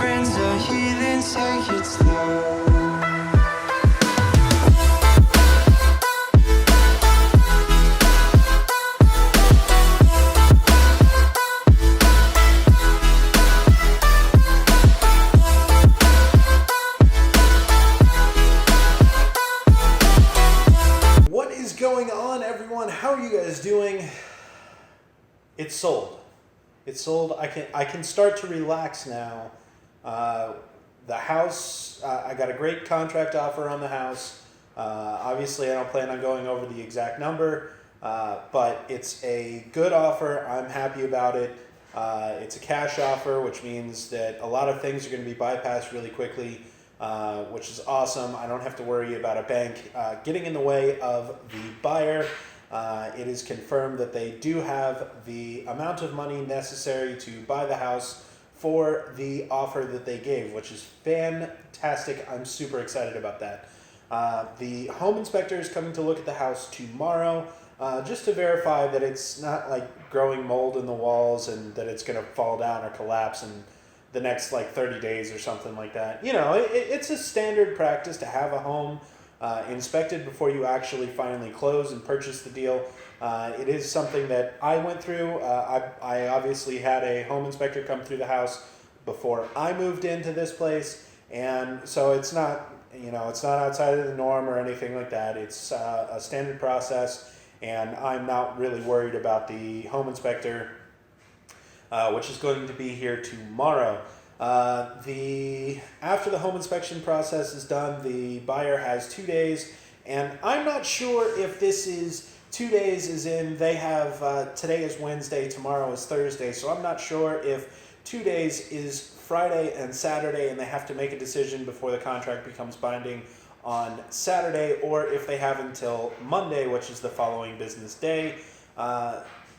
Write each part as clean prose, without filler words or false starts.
friends are heathens, take it slow. What is going on, everyone? How are you guys doing? It's sold. It's sold. I can start to relax now. The house, I got a great contract offer on the house. Obviously, I don't plan on going over the exact number, but it's a good offer. I'm happy about it. It's a cash offer, which means that a lot of things are going to be bypassed really quickly, which is awesome. I don't have to worry about a bank getting in the way of the buyer. It is confirmed that they do have the amount of money necessary to buy the house for the offer that they gave, which is fantastic. I'm super excited about that. The home inspector is coming to look at the house tomorrow, just to verify that it's not like growing mold in the walls and that it's going to fall down or collapse in the next like 30 days or something like that. You know, it's a standard practice to have a home inspected before you actually finally close and purchase the deal. It is something that I went through. I obviously had a home inspector come through the house before I moved into this place, and so it's not, it's not outside of the norm or anything like that. It's a standard process, and I'm not really worried about the home inspector, which is going to be here tomorrow. After the home inspection process is done, the buyer has 2 days, and I'm not sure if this is 2 days as in they have, today is Wednesday, tomorrow is Thursday, so I'm not sure if 2 days is Friday and Saturday and they have to make a decision before the contract becomes binding on Saturday, or if they have until Monday, which is the following business day,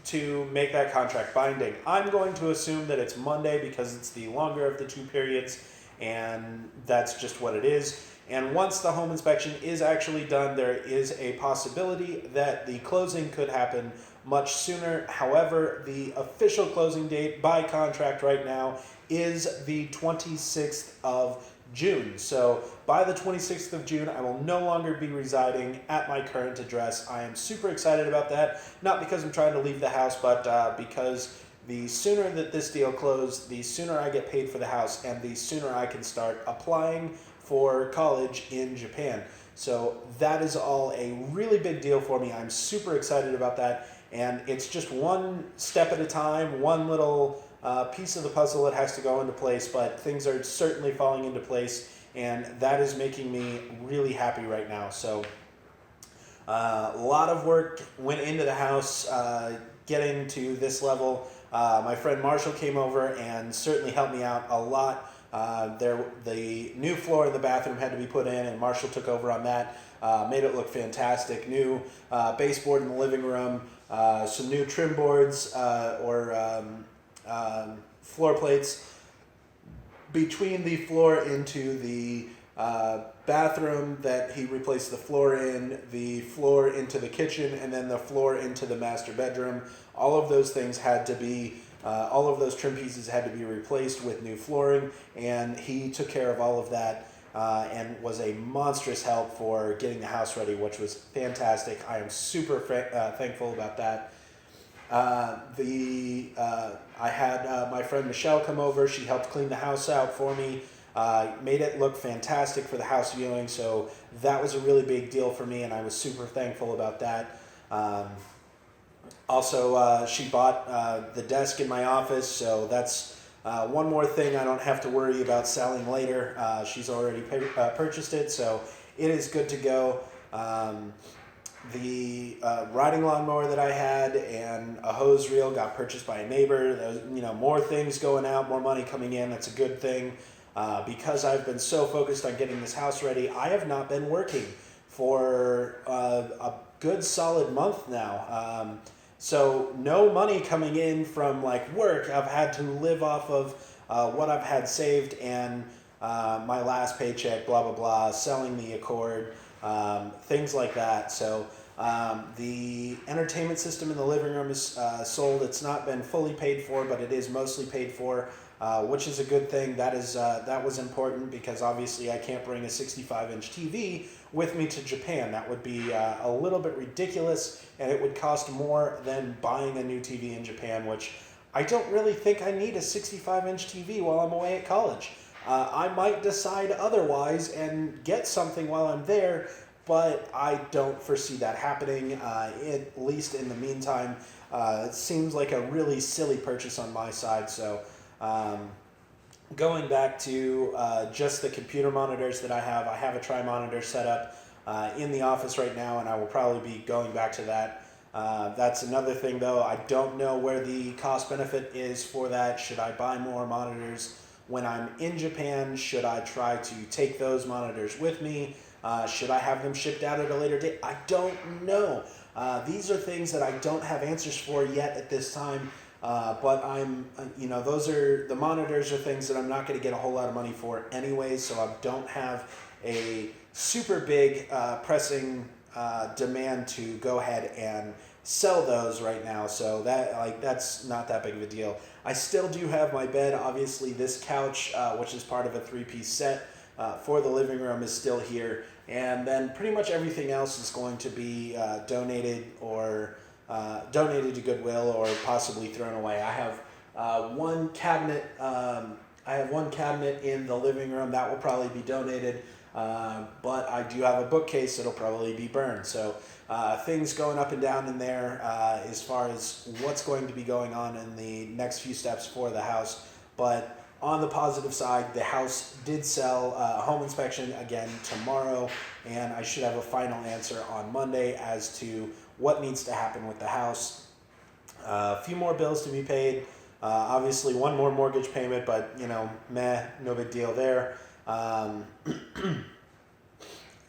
to make that contract binding. I'm going to assume that it's Monday because it's the longer of the two periods, and that's just what it is. And once the home inspection is actually done, there is a possibility that the closing could happen much sooner. However, the official closing date by contract right now is the 26th of June. So by the 26th of June, I will no longer be residing at my current address. I am super excited about that, not because I'm trying to leave the house, but because the sooner that this deal closes, the sooner I get paid for the house, and the sooner I can start applying for college in Japan. So that is all a really big deal for me. I'm super excited about that, and it's just one step at a time, one little piece of the puzzle that has to go into place, but things are certainly falling into place, and that is making me really happy right now. So a lot of work went into the house getting to this level. My friend Marshall came over and certainly helped me out a lot. The new floor in the bathroom had to be put in, and Marshall took over on that, made it look fantastic. New baseboard in the living room, some new trim boards floor plates between the floor into the bathroom that he replaced the floor in, the floor into the kitchen, and then the floor into the master bedroom. All of those things had to be, all of those trim pieces had to be replaced with new flooring, and he took care of all of that and was a monstrous help for getting the house ready, which was fantastic. I am super thankful about that. I had my friend Michelle come over. She helped clean the house out for me, made it look fantastic for the house viewing, so that was a really big deal for me, and I was super thankful about that. Also, she bought the desk in my office, so that's one more thing I don't have to worry about selling later. She's already purchased it, so it is good to go. The riding lawnmower that I had and a hose reel got purchased by a neighbor. There's, more things going out, more money coming in. That's a good thing. Because I've been so focused on getting this house ready, I have not been working for a good solid month now. So no money coming in from work. I've had to live off of what I've had saved and my last paycheck, blah, blah, blah, selling the Accord, things like that. So the entertainment system in the living room is sold. It's not been fully paid for, but it is mostly paid for. which is a good thing. That was important because obviously I can't bring a 65-inch TV with me to Japan. That would be a little bit ridiculous, and it would cost more than buying a new TV in Japan, which I don't really think I need a 65-inch TV while I'm away at college. I might decide otherwise and get something while I'm there, but I don't foresee that happening, at least in the meantime. It seems like a really silly purchase on my side, so going back to just the computer monitors that I have a tri-monitor set up in the office right now, and I will probably be going back to that. That's another thing, though. I don't know where the cost benefit is for that. Should I buy more monitors when I'm in Japan? Should I try to take those monitors with me? Should I have them shipped out at a later date? I don't know. These are things that I don't have answers for yet at this time. But the monitors are things that I'm not going to get a whole lot of money for anyway, so I don't have a super big pressing demand to go ahead and sell those right now. So that's not that big of a deal. I still do have my bed. Obviously, this couch, which is part of a 3-piece set for the living room, is still here, and then pretty much everything else is going to be donated to Goodwill or possibly thrown away. I have one cabinet. I have one cabinet in the living room that will probably be donated, but I do have a bookcase that'll probably be burned. So things going up and down in there as far as what's going to be going on in the next few steps for the house. But on the positive side, the house did sell. Home inspection again tomorrow, and I should have a final answer on Monday as to what needs to happen with the house. A few more bills to be paid. Obviously, one more mortgage payment, but no big deal there.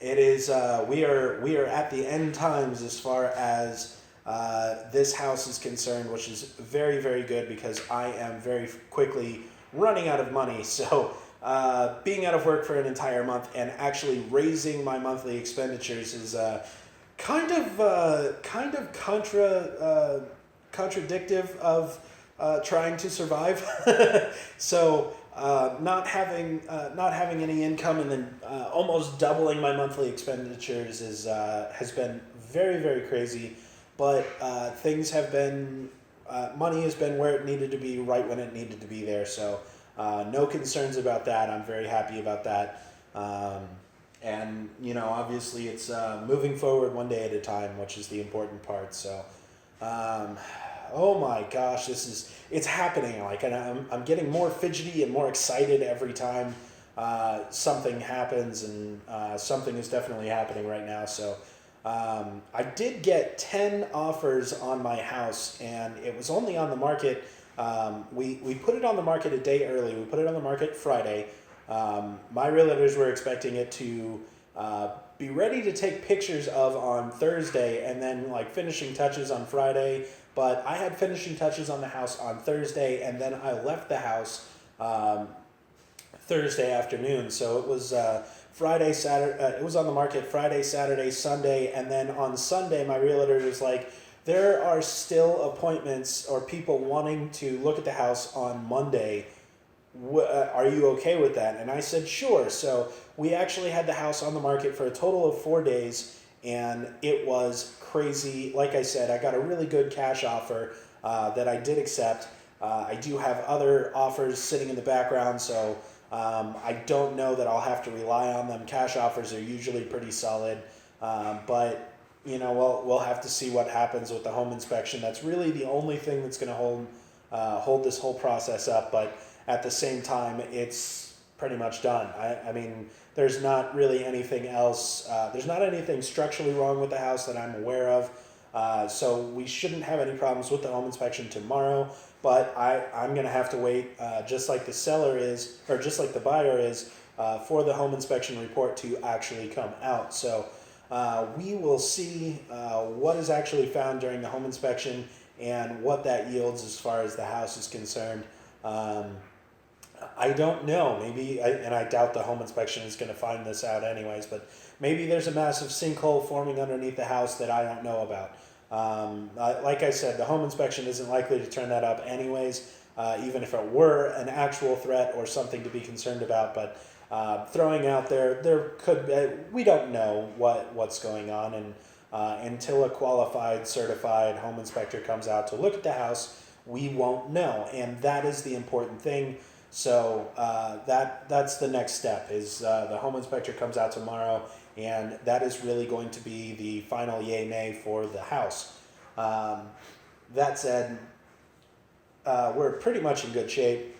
It is. We are at the end times as far as this house is concerned, which is very, very good because I am very quickly running out of money. So being out of work for an entire month and actually raising my monthly expenditures is kind of contradictive of trying to survive. So not having any income and then almost doubling my monthly expenditures has been very, very crazy. But things have been money has been where it needed to be right when it needed to be there. So no concerns about that. I'm very happy about that. And obviously it's moving forward one day at a time, which is the important part. So oh my gosh, it's happening. And I'm getting more fidgety and more excited every time something happens, and something is definitely happening right now. So I did get 10 offers on my house, and it was only on the market. We put it on the market a day early. We put it on the market Friday. My realtors were expecting it to be ready to take pictures of on Thursday, and then finishing touches on Friday. But I had finishing touches on the house on Thursday, and then I left the house Thursday afternoon. So it was Friday, Saturday. It was on the market Friday, Saturday, Sunday, and then on Sunday, my realtor was like, "There are still appointments or people wanting to look at the house on Monday. Are you okay with that?" And I said, "Sure." So we actually had the house on the market for a total of 4 days, and it was crazy. Like I said, I got a really good cash offer that I did accept. I do have other offers sitting in the background, so I don't know that I'll have to rely on them. Cash offers are usually pretty solid, but we'll have to see what happens with the home inspection. That's really the only thing that's going to hold this whole process up. But at the same time, it's pretty much done. I mean, there's not really anything else. There's not anything structurally wrong with the house that I'm aware of. So we shouldn't have any problems with the home inspection tomorrow. But I'm going to have to wait, just like the seller is, or just like the buyer is, for the home inspection report to actually come out. So we will see what is actually found during the home inspection and what that yields as far as the house is concerned. I don't know. Maybe, and I doubt the home inspection is going to find this out anyways, but maybe there's a massive sinkhole forming underneath the house that I don't know about. Like I said, the home inspection isn't likely to turn that up anyways. even if it were an actual threat or something to be concerned about. But throwing out there could be, we don't know what's going on, and until a qualified, certified home inspector comes out to look at the house, we won't know, and that is the important thing. So that's the next step. Is the home inspector comes out tomorrow, and that is really going to be the final yay nay for the house. That said, we're pretty much in good shape.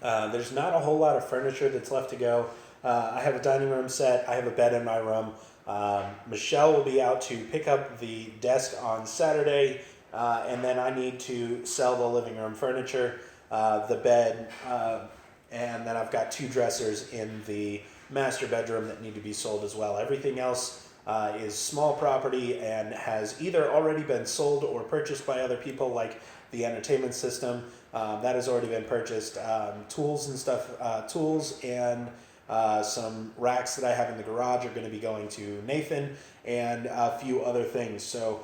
There's not a whole lot of furniture that's left to go. I have a dining room set. I have a bed in my room. Michelle will be out to pick up the desk on Saturday, and then I need to sell the living room furniture, the bed, and then I've got 2 dressers in the master bedroom that need to be sold as well. Everything else is small property and has either already been sold or purchased by other people, like the entertainment system. That has already been purchased. Tools and stuff, tools and some racks that I have in the garage are going to be going to Nathan, and a few other things. So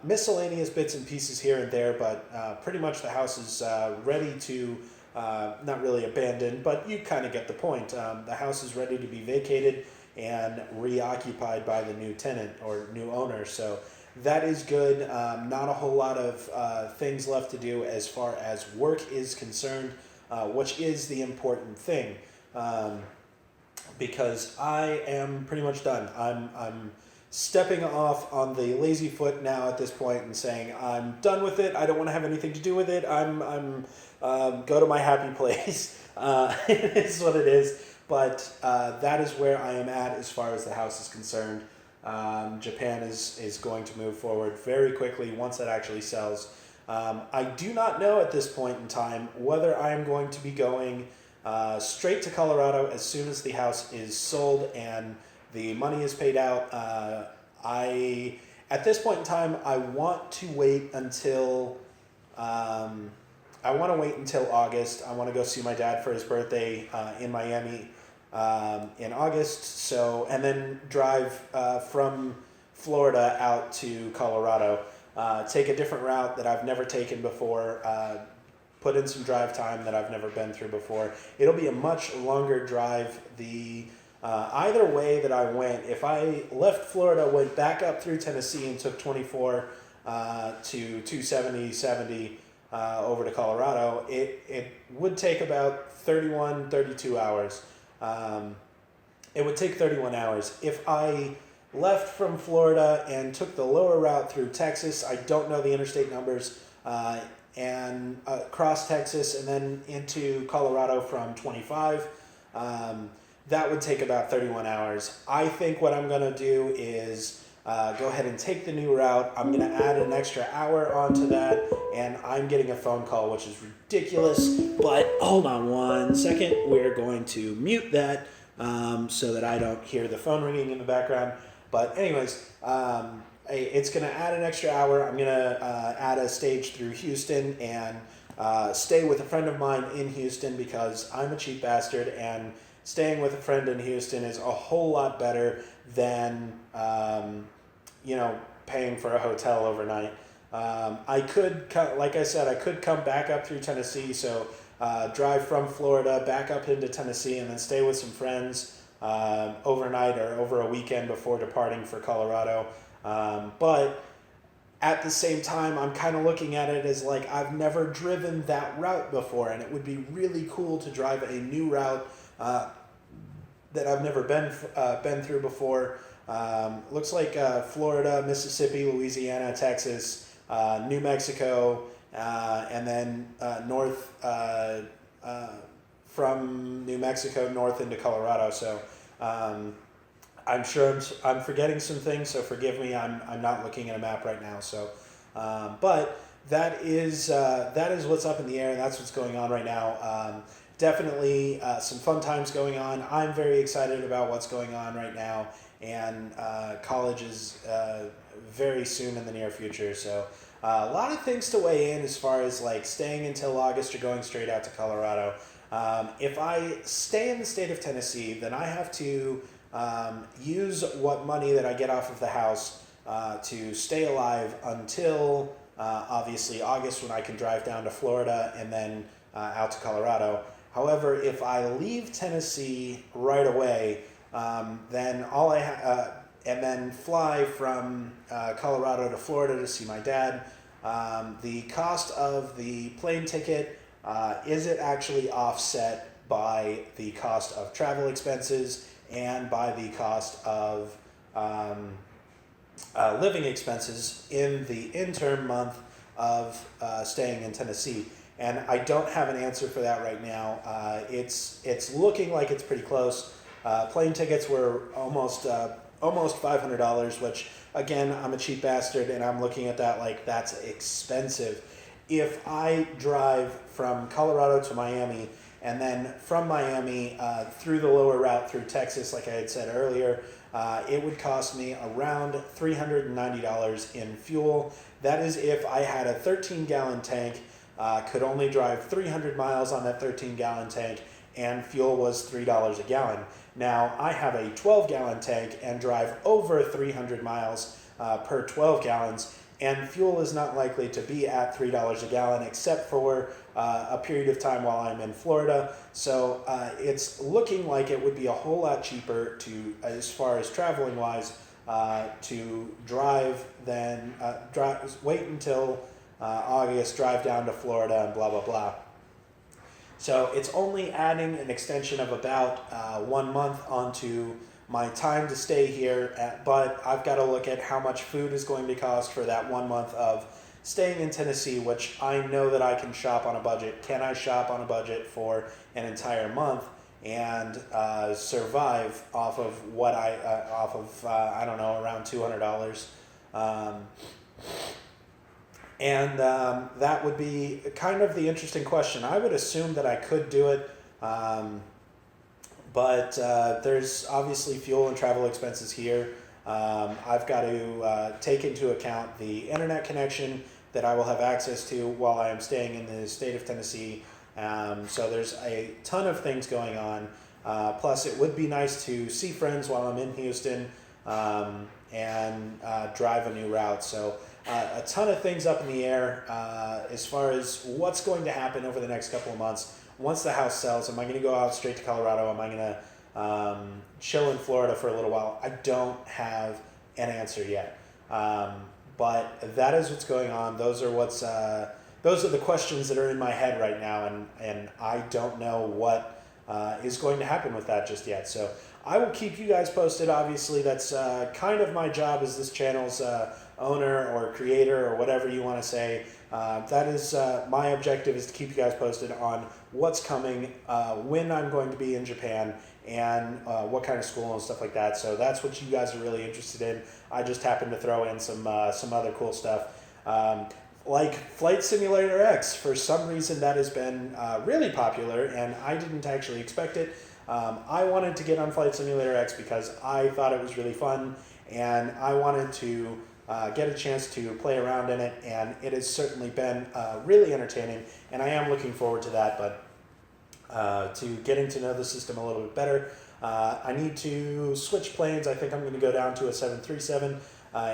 miscellaneous bits and pieces here and there, but pretty much the house is ready to, not really abandoned, but you kind of get the point. The house is ready to be vacated and reoccupied by the new tenant or new owner. So that is good. Not a whole lot of things left to do as far as work is concerned, which is the important thing. Because I am pretty much done. I'm stepping off on the lazy foot now at this point and saying I'm done with it. I don't want to have anything to do with it. I'm go to my happy place. It is what it is. But that is where I am at as far as the house is concerned. Japan is going to move forward very quickly once that actually sells. I do not know at this point in time whether I am going to be going straight to Colorado as soon as the house is sold and the money is paid out. At this point in time, I want to wait until August. I want to go see my dad for his birthday in Miami in August. So, and then drive from Florida out to Colorado. Take a different route that I've never taken before. Put in some drive time that I've never been through before. It'll be a much longer drive. Either way that I went, if I left Florida, went back up through Tennessee and took 24 to 270 over to Colorado, it would take about 32 hours. It would take 31 hours. If I left from Florida and took the lower route through Texas, I don't know the interstate numbers, and across Texas and then into Colorado from 25, that would take about 31 hours. I think what I'm going to do is go ahead and take the new route. I'm going to add an extra hour onto that, and I'm getting a phone call, which is ridiculous. But hold on one second. We're going to mute that so that I don't hear the phone ringing in the background. But anyways, it's going to add an extra hour. I'm going to add a stage through Houston and stay with a friend of mine in Houston because I'm a cheap bastard, and staying with a friend in Houston is a whole lot better than paying for a hotel overnight. I could, like I said, I could come back up through Tennessee, so drive from Florida back up into Tennessee and then stay with some friends overnight or over a weekend before departing for Colorado. But at the same time, I'm kind of looking at it as like I've never driven that route before, and it would be really cool to drive a new route that I've never been through before. Looks like Florida, Mississippi, Louisiana, Texas, New Mexico, and then north from New Mexico north into Colorado. So I'm sure I'm forgetting some things, so forgive me. I'm not looking at a map right now. So, but that is what's up in the air, and that's what's going on right now. Definitely some fun times going on. I'm very excited about what's going on right now, and college is very soon in the near future. So a lot of things to weigh in as far as like staying until August or going straight out to Colorado. If I stay in the state of Tennessee, then I have to use what money that I get off of the house to stay alive until obviously August when I can drive down to Florida and then out to Colorado. However, if I leave Tennessee right away, then and then fly from Colorado to Florida to see my dad, the cost of the plane ticket isn't actually offset by the cost of travel expenses and by the cost of living expenses in the interim month of staying in Tennessee. And I don't have an answer for that right now. It's looking like it's pretty close. Plane tickets were almost $500, which again, I'm a cheap bastard, and I'm looking at that like that's expensive. If I drive from Colorado to Miami and then from Miami through the lower route through Texas, like I had said earlier, it would cost me around $390 in fuel. That is if I had a 13-gallon tank, could only drive 300 miles on that 13-gallon tank, and fuel was $3 a gallon. Now, I have a 12-gallon tank and drive over 300 miles per 12 gallons, and fuel is not likely to be at $3 a gallon except for a period of time while I'm in Florida. So it's looking like it would be a whole lot cheaper to, as far as traveling wise, to drive than wait until August, drive down to Florida, and blah, blah, blah. So it's only adding an extension of about 1 month onto my time to stay here, but I've got to look at how much food is going to cost for that 1 month of staying in Tennessee, which I know that I can shop on a budget. Can I shop on a budget for an entire month and survive off of what I don't know, around $200? And that would be kind of the interesting question. I would assume that I could do it, but there's obviously fuel and travel expenses here. I've got to take into account the internet connection that I will have access to while I am staying in the state of Tennessee. So there's a ton of things going on. Plus, it would be nice to see friends while I'm in Houston and drive a new route. So a ton of things up in the air as far as what's going to happen over the next couple of months. Once the house sells, am I going to go out straight to Colorado? Am I going to chill in Florida for a little while? I don't have an answer yet. But that is what's going on. Those are the questions that are in my head right now, and I don't know what is going to happen with that just yet. So I will keep you guys posted. Obviously, that's kind of my job as this channel's owner or creator or whatever you want to say. That is my objective, is to keep you guys posted on what's coming, when I'm going to be in Japan, and what kind of school and stuff like that. So that's what you guys are really interested in. I just happened to throw in some other cool stuff. Like Flight Simulator X, for some reason that has been really popular, and I didn't actually expect it. I wanted to get on Flight Simulator X because I thought it was really fun, and I wanted to get a chance to play around in it, and it has certainly been really entertaining, and I am looking forward to that. But to getting to know the system a little bit better, I need to switch planes. I think I'm going to go down to a 737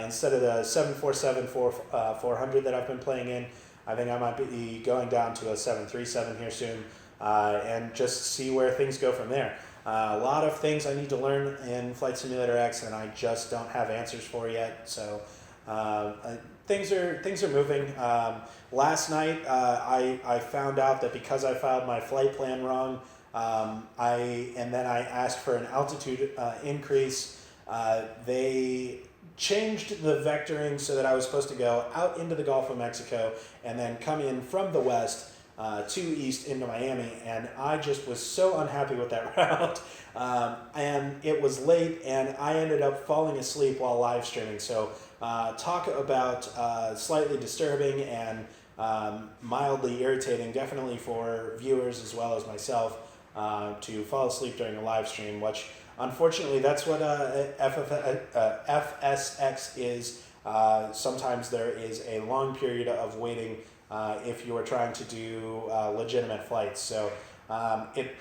instead of the 747-400 that I've been playing in. I think I might be going down to a 737 here soon, and just see where things go from there. A lot of things I need to learn in Flight Simulator X, and I just don't have answers for yet. So things are moving. Last night I found out that because I filed my flight plan wrong, and then I asked for an altitude increase. They changed the vectoring so that I was supposed to go out into the Gulf of Mexico and then come in from the west to east into Miami, and I just was so unhappy with that route. And it was late, and I ended up falling asleep while live streaming. So talk about slightly disturbing and mildly irritating, definitely for viewers as well as myself, to fall asleep during a live stream, which unfortunately that's what FSX is. Sometimes there is a long period of waiting if you are trying to do legitimate flights. So it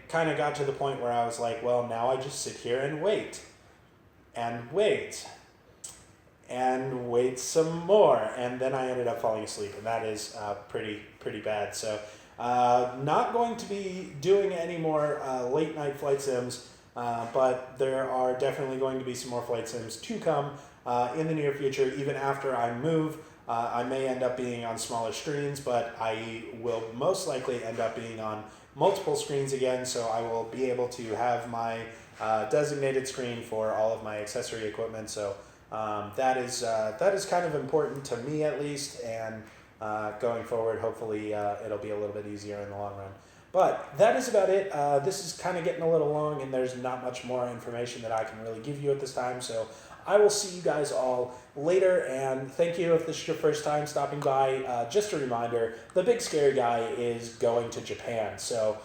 kind of got to the point where I was like, well, now I just sit here and wait. and wait some more, and then I ended up falling asleep, and that is pretty bad. So not going to be doing any more late night flight sims, but there are definitely going to be some more flight sims to come in the near future, even after I move. I may end up being on smaller screens, but I will most likely end up being on multiple screens again, so I will be able to have my designated screen for all of my accessory equipment. So that is kind of important to me, at least, and going forward, hopefully it'll be a little bit easier in the long run. But that is about it. This is kind of getting a little long, and there's not much more information that I can really give you at this time, so I will see you guys all later, and thank you if this is your first time stopping by. Just a reminder, the Big Scary Guy is going to Japan, so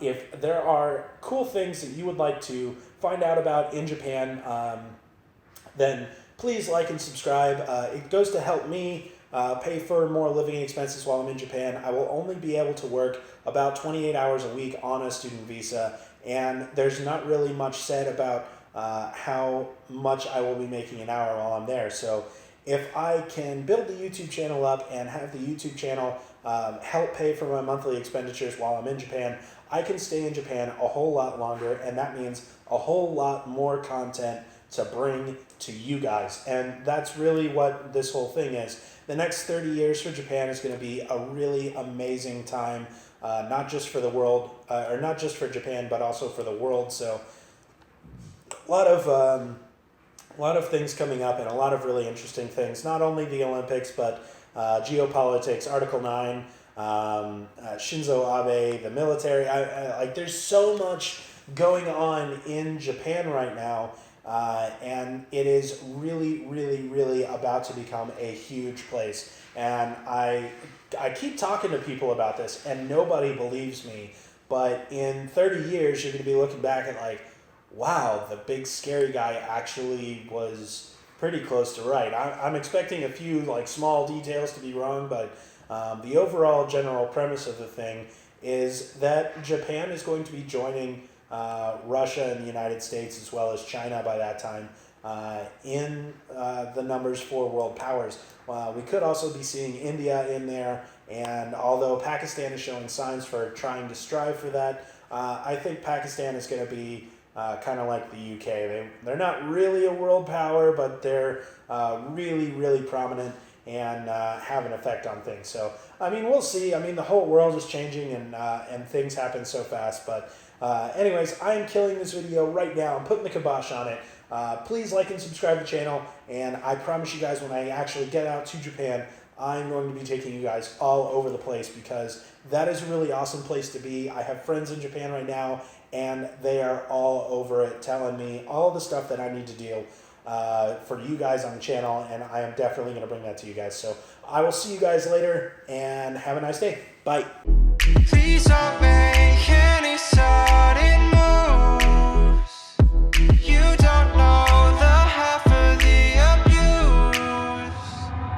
if there are cool things that you would like to find out about in Japan, then please like and subscribe. It goes to help me pay for more living expenses while I'm in Japan. I will only be able to work about 28 hours a week on a student visa, and there's not really much said about how much I will be making an hour while I'm there. So if I can build the YouTube channel up and have the YouTube channel help pay for my monthly expenditures while I'm in Japan, I can stay in Japan a whole lot longer, and that means a whole lot more content to bring to you guys. And that's really what this whole thing is. The next 30 years for Japan is going to be a really amazing time, not just for the world, or not just for Japan, but also for the world. So a lot of things coming up, and a lot of really interesting things. Not only the Olympics, but geopolitics, Article 9, Shinzo Abe, the military. Like, there's so much going on in Japan right now, and it is really about to become a huge place. And I keep talking to people about this, and nobody believes me. But in 30 years, you're going to be looking back at like, wow, the Big Scary Guy actually was pretty close to right. I'm expecting a few like small details to be wrong, but the overall general premise of the thing is that Japan is going to be joining Russia and the United States, as well as China by that time, in the numbers for world powers. We could also be seeing India in there, and although Pakistan is showing signs for trying to strive for that, I think Pakistan is going to be kind of like the UK. They're not really a world power, but they're really prominent and have an effect on things. So, I mean, we'll see. I mean, the whole world is changing, and things happen so fast. But anyways, I am killing this video right now. I'm putting the kibosh on it. Please like and subscribe to the channel, and I promise you guys, when I actually get out to Japan, I'm going to be taking you guys all over the place, because that is a really awesome place to be. I have friends in Japan right now, and they are all over it, telling me all the stuff that I need to do for you guys on the channel, and I am definitely going to bring that to you guys. So I will see you guys later, and have a nice day. Bye. Please don't